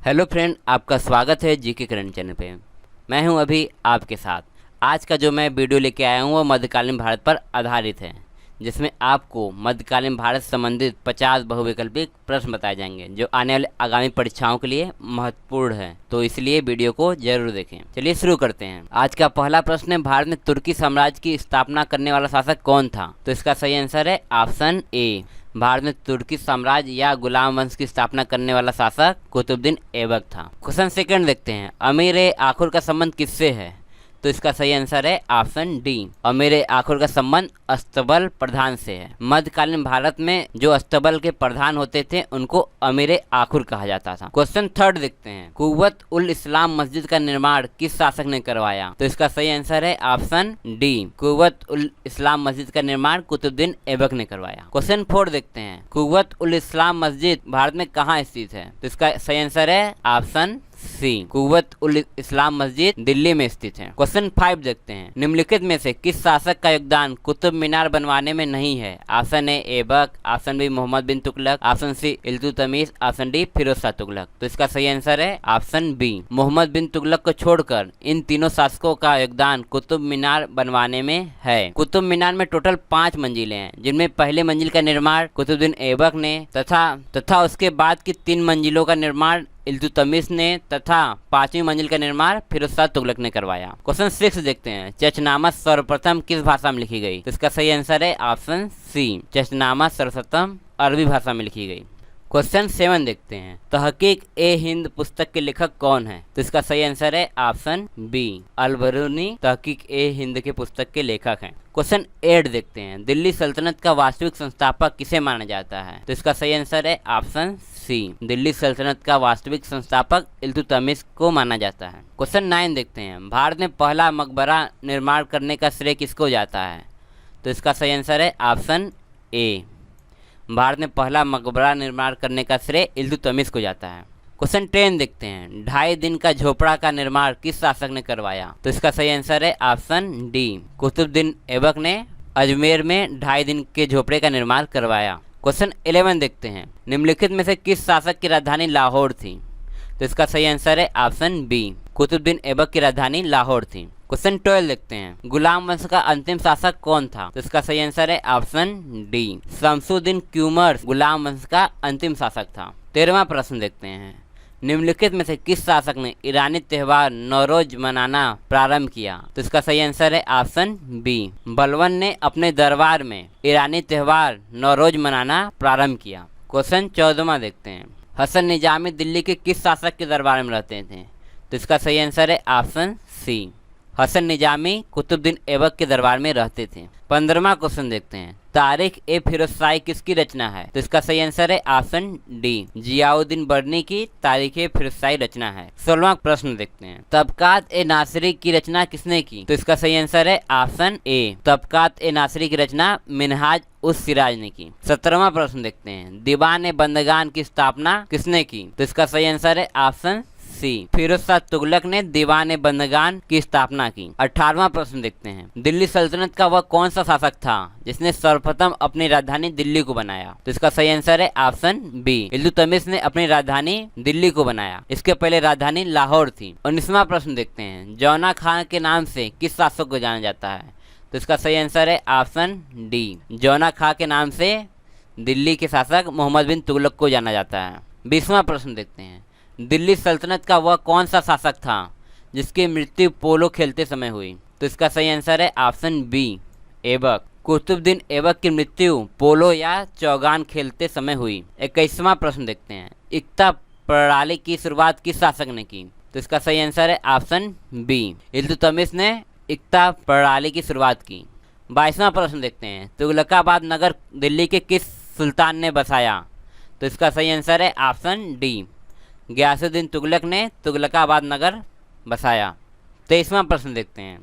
Hello friend, आपका स्वागत है जीके करंट चैनल पे। मैं हूं अभी आपके साथ। आज का जो मैं वीडियो लेके आया हूं वो मध्यकालीन भारत पर आधारित है, जिसमें आपको मध्यकालीन भारत संबंधित 50 बहुविकल्पिक प्रश्न बताए जाएंगे जो आने वाले आगामी परीक्षाओं के लिए महत्वपूर्ण है। तो इसलिए वीडियो को जरूर देखें। चलिए शुरू करते हैं। आज का पहला प्रश्न है, भारत में तुर्की साम्राज्य की स्थापना करने वाला शासक कौन था? तो इसका सही आंसर है ऑप्शन ए। भारत में तुर्की साम्राज्य या गुलाम वंश की स्थापना करने वाला शासक कुतुबुद्दीन ऐबक था। क्वेश्चन सेकंड देखते हैं, अमीर आखुर का संबंध किससे है? तो इसका सही आंसर है ऑप्शन डी। अमीर आखुर का संबंध अस्तबल प्रधान से है। मध्यकालीन भारत में जो अस्तबल के प्रधान होते थे उनको अमीर आखुर कहा जाता था। क्वेश्चन थर्ड देखते हैं, कुव्वत उल इस्लाम मस्जिद का निर्माण किस शासक ने करवाया? तो इसका सही आंसर है ऑप्शन डी। कुव्वत उल इस्लाम मस्जिद का निर्माण कुतुबुद्दीन ऐबक ने करवाया। क्वेश्चन फोर देखते हैं, कुव्वत उल इस्लाम मस्जिद भारत में कहाँ स्थित है? तो इसका सही आंसर है ऑप्शन सी। कुव्वत उल इस्लाम मस्जिद दिल्ली में स्थित है। क्वेश्चन 5 देखते हैं, निम्नलिखित में से किस शासक का योगदान कुतुब मीनार बनवाने में नहीं है? Option A Aibak, option B Muhammad bin Tughlaq, option C Iltutmish, option D Firoz Shah Tughlaq. तो इसका सही आंसर है ऑप्शन बी। मोहम्मद बिन तुगलक को छोड़कर इन तीनों शासकों का योगदान कुतुब मीनार बनवाने में है। कुतुब मीनार में टोटल 5 मंजिलें हैं, जिनमें पहले मंजिल का निर्माण कुतुबुद्दीन ऐबक ने तथा उसके बाद की 3 मंजिलों का निर्माण इल्तुतमिश ने तथा 5वीं मंजिल का निर्माण फिरोज शाह तुगलक ने करवाया। क्वेश्चन 6 देखते हैं, चचनामा सर्वप्रथम किस भाषा में लिखी गई? तो इसका सही आंसर है ऑप्शन सी। चचनामा सर्वप्रथम अरबी भाषा में लिखी गई। क्वेश्चन 7 देखते हैं, तहकीक ए हिंद पुस्तक के लेखक कौन है? तो इसका सही आंसर है ऑप्शन बी। अल-बरूनी तहकीक ए हिंद के पुस्तक के लेखक हैं। क्वेश्चन 8 देखते हैं, दिल्ली सल्तनत का वास्तविक संस्थापक किसे माना जाता है? तो इसका सही आंसर है ऑप्शन सी। दिल्ली सल्तनत का वास्तविक संस्थापक इल्तुतमिश को माना जाता है। क्वेश्चन 9 देखते हैं, भारत में पहला मकबरा निर्माण करने का श्रेय किसको जाता है? तो इसका सही आंसर है ऑप्शन ए। भारत में पहला मकबरा निर्माण करने का श्रेय इल्तुतमिश को जाता है। क्वेश्चन 10 देखते हैं, 2.5 दिन का झोपड़ा का निर्माण किस शासक ने करवाया? तो इसका सही आंसर है ऑप्शन डी। कुतुबुद्दीन ऐबक ने अजमेर में 2.5 दिन के झोपड़े का निर्माण करवाया। क्वेश्चन 11 देखते हैं, निम्नलिखित में से किस शासक की राजधानी लाहौर थी? तो इसका सही आंसर है ऑप्शन बी। कुतुबुद्दीन ऐबक की राजधानी लाहौर थी। क्वेश्चन 12 देखते हैं, गुलाम वंश का अंतिम शासक कौन था? तो इसका सही आंसर है ऑप्शन डी। शमसुद्दीन क्यूमर्स गुलाम वंश का अंतिम शासक था। 13वां प्रश्न देखते हैं, निम्नलिखित में से किस शासक ने ईरानी त्यौहार नौरोज मनाना प्रारंभ किया? तो इसका सही आंसर है ऑप्शन बी। बलबन ने अपने दरबार में ईरानी त्यौहार नौरोज मनाना प्रारंभ किया। क्वेश्चन 14वां देखते हैं, हसन निजामी दिल्ली के किस शासक के दरबार में रहते थे? तो इसका सही आंसर है ऑप्शन सी। हसन निजामी कुतुबुद्दीन ऐबक के दरबार में रहते थे। 15वां क्वेश्चन देखते हैं, तारीख ए फिरोजशाही किसकी रचना है? तो इसका सही आंसर है ऑप्शन डी। जियाउद्दीन बर्नी की तारीख ए फिरोजशाही रचना है। 16वां प्रश्न देखते हैं, तबकात ए नासिरी की रचना किसने की? तो इसका सही आंसर है ऑप्शन ए। तबकात ए नासिरी की रचना मिनहाज उस सिराज ने की। 17वां प्रश्न देखते हैं, दीवान ए बंदगान की स्थापना किसने की? तो इसका सही आंसर है ऑप्शन सी। फिरोज शाह तुगलक ने दीवान बंदगान की स्थापना की। 18वां प्रश्न देखते हैं, दिल्ली सल्तनत का वह कौन सा शासक था जिसने सर्वप्रथम अपनी राजधानी दिल्ली को बनाया? तो इसका सही आंसर है ऑप्शन बी। इल्तुतमिश ने अपनी राजधानी दिल्ली को बनाया। इसके पहले राजधानी लाहौर थी। 19वां प्रश्न देखते हैं, जौना खान के नाम से किस शासक को जाना जाता है? तो इसका सही आंसर है ऑप्शन डी। जौना खां के नाम से दिल्ली के शासक मोहम्मद बिन तुगलक को जाना जाता है। 20वां प्रश्न देखते हैं, दिल्ली सल्तनत का वह कौन सा शासक था जिसकी मृत्यु पोलो खेलते समय हुई? तो इसका सही आंसर है ऑप्शन बी। ऐबक। कुतुबुद्दीन ऐबक की मृत्यु पोलो या चौगान खेलते समय हुई। 21वां प्रश्न देखते हैं, इक्ता प्रणाली की शुरुआत किस शासक ने की? तो इसका सही आंसर है ऑप्शन बी। इल्तुतमिश ने इक्ता प्रणाली की शुरुआत की। 22वां प्रश्न देखते हैं, तुगलकाबाद नगर दिल्ली के किस सुल्तान ने बसाया? तो इसका सही आंसर है ऑप्शन डी। गयासुद्दीन तुगलक ने तुगलकाबाद नगर बसाया। 23वां प्रश्न देखते हैं,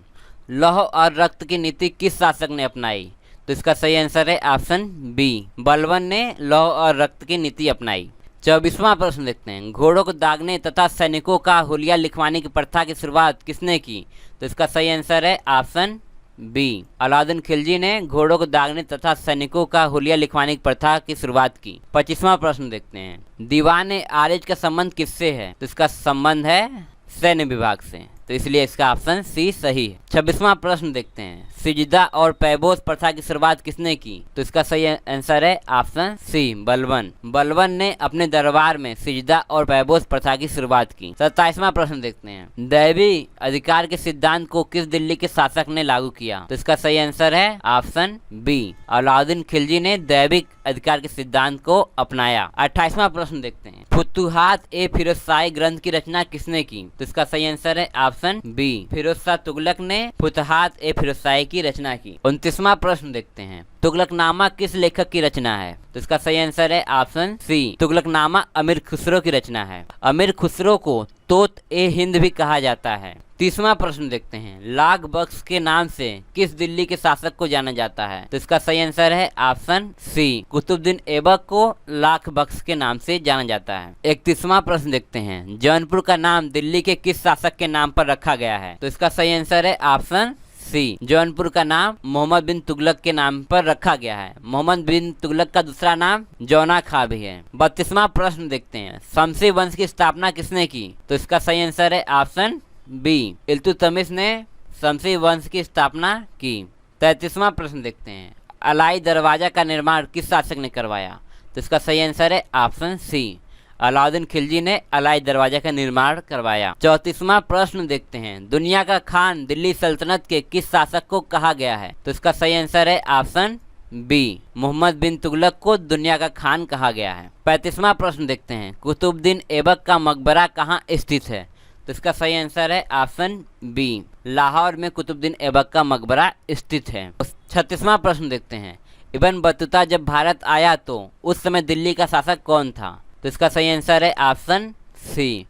लौह और रक्त की नीति किस शासक ने अपनाई? तो इसका सही आंसर है ऑप्शन बी। बलबन ने लौह और रक्त की नीति अपनाई। 24वां प्रश्न देखते हैं, घोड़ों को दागने तथा सैनिकों का हुलिया लिखवाने की प्रथा की शुरुआत किसने की? तो इसका सही आंसर है ऑप्शन बी। अलाउद्दीन खिलजी ने घोड़ों को दागने तथा सैनिकों का हुलिया लिखवाने की प्रथा की शुरुआत की। 25वां प्रश्न देखते हैं, दीवान आरिज का संबंध किससे है? तो इसका संबंध है सैन्य विभाग से, तो इसलिए इसका ऑप्शन सी सही है। 26वां प्रश्न देखते हैं, सिजदा और पैबोस प्रथा की शुरुआत किसने की? तो इसका सही आंसर है ऑप्शन सी, बलबन। बलबन ने अपने दरबार में सिजदा और पैबोस प्रथा की शुरुआत की। 27वां प्रश्न देखते हैं, दैवी अधिकार के सिद्धांत को किस दिल्ली के शासक ने लागू किया? तो इसका सही आंसर है ऑप्शन बी, अलाउद्दीन खिलजी ने दैविक अधिकार के सिद्धांत को अपनाया। 28वां प्रश्न देखते हैं, फुतुहात-ए-फिरोजशाही ग्रंथ की रचना किसने की? तो इसका सही आंसर है ऑप्शन बी, फिरोज शाह तुगलक ने फुतुहात-ए-फिरोजशाही की रचना की। 29वां प्रश्न देखते हैं, तुगलकनामा किस लेखक की रचना है? तो इसका सही आंसर है ऑप्शन सी, तुगलकनामा अमीर खुसरो की रचना है। अमीर खुसरो को तोत-ए-हिंद भी कहा जाता है। 30वां प्रश्न देखते हैं, लाख बख्श के नाम से किस दिल्ली के शासक को जाना जाता है? तो इसका सही आंसर है ऑप्शन सी, कुतुबुद्दीन ऐबक को लाख बख्श के नाम से जाना जाता है। 31वां प्रश्न देखते हैं, जौनपुर का नाम दिल्ली के किस शासक के नाम पर रखा गया है? तो इसका सही आंसर है ऑप्शन सी, जौनपुर का नाम मोहम्मद बिन तुगलक के नाम पर रखा गया है। मोहम्मद बिन तुगलक का दूसरा नाम जौना खां भी है। 32वां प्रश्न देखते हैं, शमसी वंश की स्थापना किसने की? तो इसका सही आंसर है ऑप्शन बी, इल्तुतमिश ने शमसी वंश की स्थापना की। 33वां प्रश्न देखते हैं, अलाई दरवाजा का निर्माण किस शासक ने करवाया? तो इसका सही आंसर है ऑप्शन सी, अलाउद्दीन खिलजी ने अलाई दरवाजा का निर्माण करवाया। 34वां प्रश्न देखते हैं, दुनिया का खान दिल्ली सल्तनत के किस शासक को कहा गया है? तो इसका सही आंसर है ऑप्शन बी, मोहम्मद बिन तुगलक को दुनिया का खान कहा गया है। 35वां प्रश्न देखते हैं, कुतुबुद्दीन ऐबक का मकबरा कहाँ स्थित है? तो इसका सही आंसर है ऑप्शन बी, लाहौर में कुतुबुद्दीन ऐबक का मकबरा स्थित है। 36वां प्रश्न देखते हैं, इब्न बतूता जब भारत आया तो उस समय दिल्ली का शासक कौन था? तो इसका सही आंसर है ऑप्शन सी,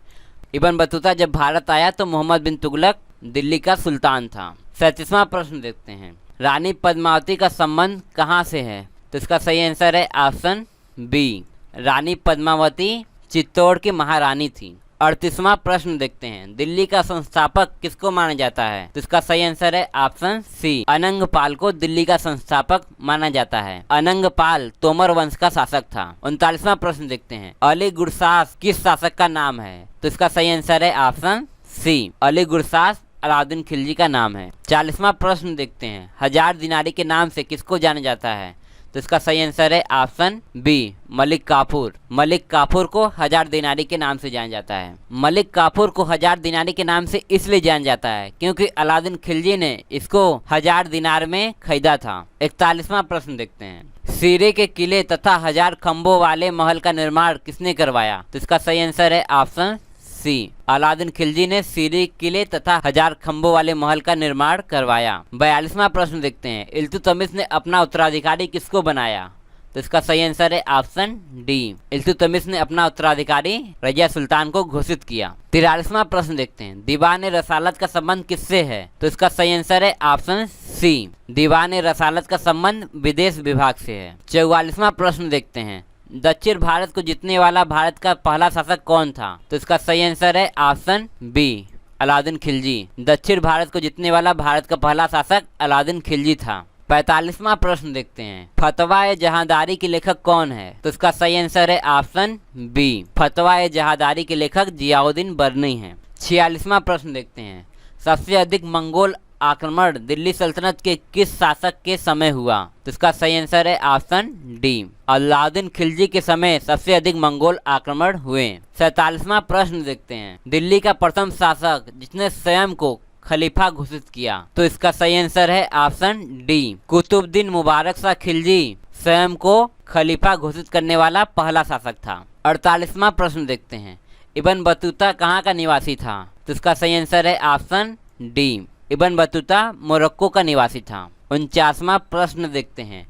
इब्न बतूता जब भारत आया तो मोहम्मद बिन तुगलक दिल्ली का सुल्तान था। 37वां प्रश्न देखते हैं, रानी पद्मावती का संबंध कहाँ से है? तो इसका सही आंसर है ऑप्शन बी, रानी पद्मावती चित्तौड़ की महारानी थी। 38वां प्रश्न देखते हैं, दिल्ली का संस्थापक किसको माना जाता है? तो इसका सही आंसर है ऑप्शन सी, अनंगपाल को दिल्ली का संस्थापक माना जाता है। अनंगपाल तोमर वंश का शासक था। 39वां प्रश्न देखते हैं, अली गुरसास किस शासक का नाम है? तो इसका सही आंसर है ऑप्शन सी, अली गुरसास अलाउद्दीन खिलजी का नाम है। 40वां प्रश्न देखते हैं, हजार दिनारी के नाम से किसको जाना जाता है? तो इसका सही आंसर है ऑप्शन बी, मलिक काफूर। मलिक काफूर को हजार दिनारी के नाम से जाना जाता है। मलिक काफूर को हजार दिनारी के नाम से इसलिए जाना जाता है क्योंकि अलाउद्दीन खिलजी ने इसको 1000 दिनार में खरीदा था। 41वां प्रश्न देखते हैं, सीरे के किले तथा 1000 खंभों वाले महल का निर्माण किसने करवाया? तो इसका सही आंसर है ऑप्शन सी, अलाउद्दीन खिलजी ने सीरी किले तथा 1000 खंभों वाले महल का निर्माण करवाया। 42वां प्रश्न देखते हैं, इल्तुतमिश ने अपना उत्तराधिकारी किसको बनाया? तो इसका सही आंसर है ऑप्शन डी, इल्तुतमिश ने अपना उत्तराधिकारी रजिया सुल्तान को घोषित किया। 43वां प्रश्न देखते हैं, दीवान रसालत का संबंध किससे है? तो इसका सही आंसर है ऑप्शन सी, दीवान रसालत का संबंध विदेश विभाग से है। 44वां प्रश्न देखते हैं, दक्षिण भारत को जीतने वाला भारत का पहला शासक कौन था? तो इसका सही आंसर है ऑप्शन बी, अलाउद्दीन खिलजी। दक्षिण भारत को जीतने वाला भारत का पहला शासक अलाउद्दीन खिलजी था। 45वां प्रश्न देखते हैं, फतवा-ए-जहांदारी के लेखक कौन है? तो इसका सही आंसर है ऑप्शन बी, फतवा-ए-जहांदारी के लेखक जियाउद्दीन बर्नी हैं। 46वां प्रश्न देखते हैं, सबसे अधिक मंगोल आक्रमण दिल्ली सल्तनत के किस शासक के समय हुआ? तो इसका सही आंसर है ऑप्शन डी, अलाउद्दीन खिलजी के समय सबसे अधिक मंगोल आक्रमण हुए। 47वां प्रश्न देखते हैं, दिल्ली का प्रथम शासक जिसने स्वयं को खलीफा घोषित किया? तो इसका सही आंसर है ऑप्शन डी, कुतुबुद्दीन मुबारक शाह खिलजी स्वयं को खलीफा घोषित करने वाला पहला शासक था। 48वां प्रश्न देखते हैं, इब्न बतूता कहाँ का निवासी था? तो इसका सही आंसर है option D, Ibn Battuta Morocco का निवासी था। 49वां प्रश्न देखते हैं,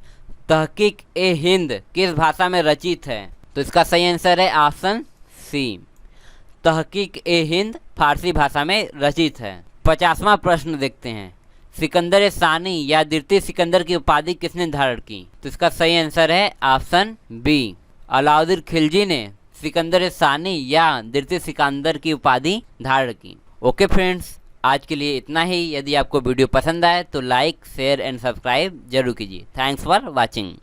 तहकीक-ए-हिंद किस भाषा में रचित है? तो इसका सही आंसर है ऑप्शन सी, तहकीक-ए-हिंद फारसी भाषा में रचित है। 50वां प्रश्न देखते हैं, सिकंदर-ए-सानी या द्वितीय सिकंदर की उपाधि किसने धारण की? तो इसका सही आंसर है ऑप्शन बी, अलाउद्दीन खिलजी ने सिकंदर-ए-सानी या द्वितीय सिकंदर की उपाधि धारण की। ओके फ्रेंड्स, आज के लिए इतना ही। यदि आपको वीडियो पसंद आए तो लाइक शेयर एंड सब्सक्राइब जरूर कीजिए। Thanks for watching.